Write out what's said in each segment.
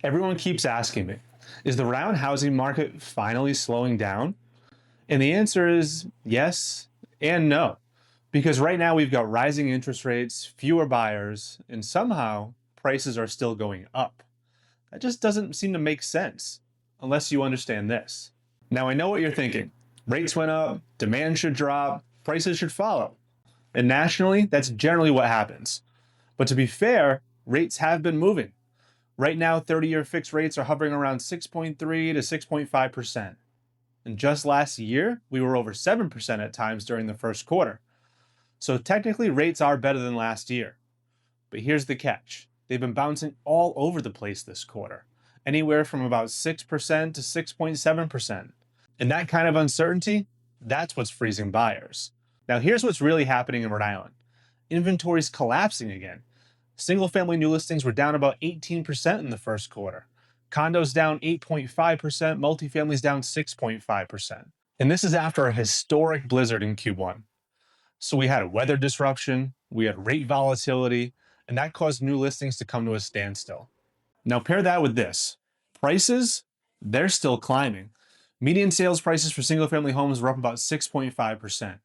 Everyone keeps asking me, is the Rhode Island housing market finally slowing down? And the answer is yes and no. Because right now we've got rising interest rates, fewer buyers, and somehow prices are still going up. That just doesn't seem to make sense unless you understand this. Now I know what you're thinking. Rates went up, demand should drop, prices should follow. And nationally, that's generally what happens. But to be fair, rates have been moving. Right now, 30-year fixed rates are hovering around 6.3 to 6.5%. And just last year, we were over 7% at times during the first quarter. So technically, rates are better than last year. But here's the catch. They've been bouncing all over the place this quarter, anywhere from about 6% to 6.7%. And that kind of uncertainty, that's what's freezing buyers. Now here's what's really happening in Rhode Island. Inventory's collapsing again. Single-family new listings were down about 18% in the first quarter. Condos down 8.5%, multifamilies down 6.5%. And this is after a historic blizzard in Q1. So we had a weather disruption, we had rate volatility, and that caused new listings to come to a standstill. Now pair that with this. Prices, they're still climbing. Median sales prices for single-family homes were up about 6.5%.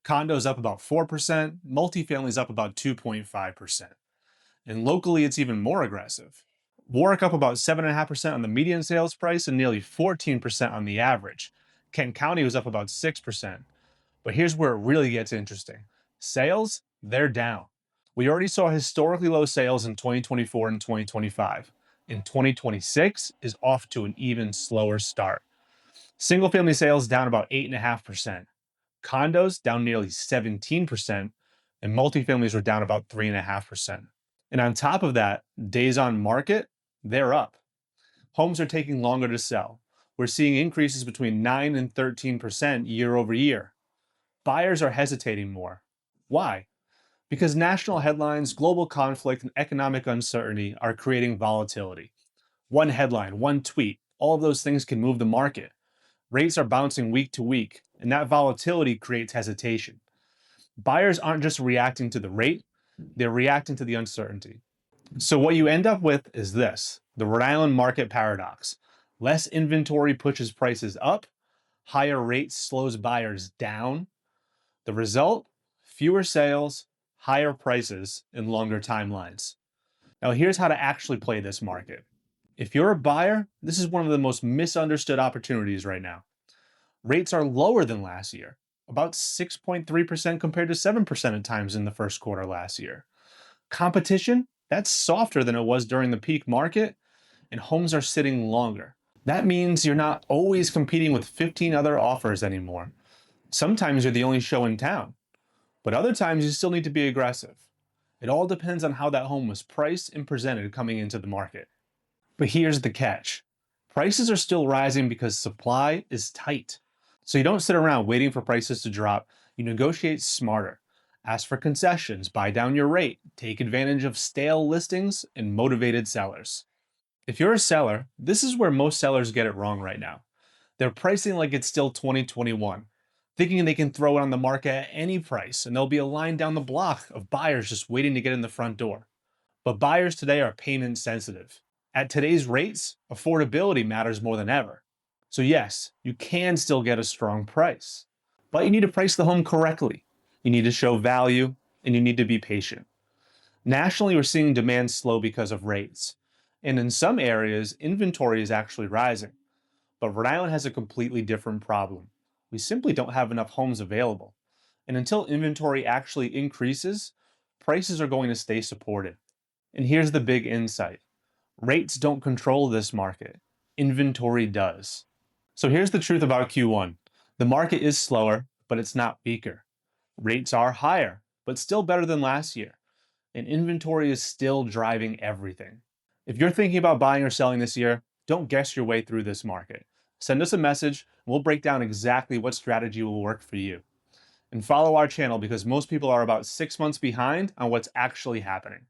Condos up about 4%, multifamilies up about 2.5%. And locally, it's even more aggressive. Warwick up about 7.5% on the median sales price and nearly 14% on the average. Kent County was up about 6%. But here's where it really gets interesting. Sales, they're down. We already saw historically low sales in 2024 and 2025. And 2026 is off to an even slower start. Single-family sales down about 8.5%. Condos down nearly 17%, and multifamilies were down about 3.5%. And on top of that, days on market, they're up. Homes are taking longer to sell. We're seeing increases between 9 and 13% year over year. Buyers are hesitating more. Why? Because national headlines, global conflict, and economic uncertainty are creating volatility. One headline, one tweet, all of those things can move the market. Rates are bouncing week to week, and that volatility creates hesitation. Buyers aren't just reacting to the rate, they're reacting to the uncertainty. So what you end up with is this, the Rhode Island Market Paradox. Less inventory pushes prices up, higher rates slows buyers down. The result, fewer sales, higher prices, and longer timelines. Now here's how to actually play this market. If you're a buyer, this is one of the most misunderstood opportunities right now. Rates are lower than last year, about 6.3% compared to 7% at times in the first quarter last year. Competition, that's softer than it was during the peak market, and homes are sitting longer. That means you're not always competing with 15 other offers anymore. Sometimes you're the only show in town, but other times you still need to be aggressive. It all depends on how that home was priced and presented coming into the market. But here's the catch. Prices are still rising because supply is tight. So you don't sit around waiting for prices to drop, you negotiate smarter. Ask for concessions, buy down your rate, take advantage of stale listings and motivated sellers. If you're a seller, this is where most sellers get it wrong right now. They're pricing like it's still 2021, thinking they can throw it on the market at any price and there'll be a line down the block of buyers just waiting to get in the front door. But buyers today are payment sensitive. At today's rates, affordability matters more than ever. So yes, you can still get a strong price, but you need to price the home correctly. You need to show value, and you need to be patient. Nationally, we're seeing demand slow because of rates. And in some areas, inventory is actually rising. But Rhode Island has a completely different problem. We simply don't have enough homes available. And until inventory actually increases, prices are going to stay supported. And here's the big insight. Rates don't control this market. Inventory does. So here's the truth about Q1. The market is slower, but it's not weaker. Rates are higher, but still better than last year. And inventory is still driving everything. If you're thinking about buying or selling this year, don't guess your way through this market. Send us a message, and we'll break down exactly what strategy will work for you. And follow our channel because most people are about 6 months behind on what's actually happening.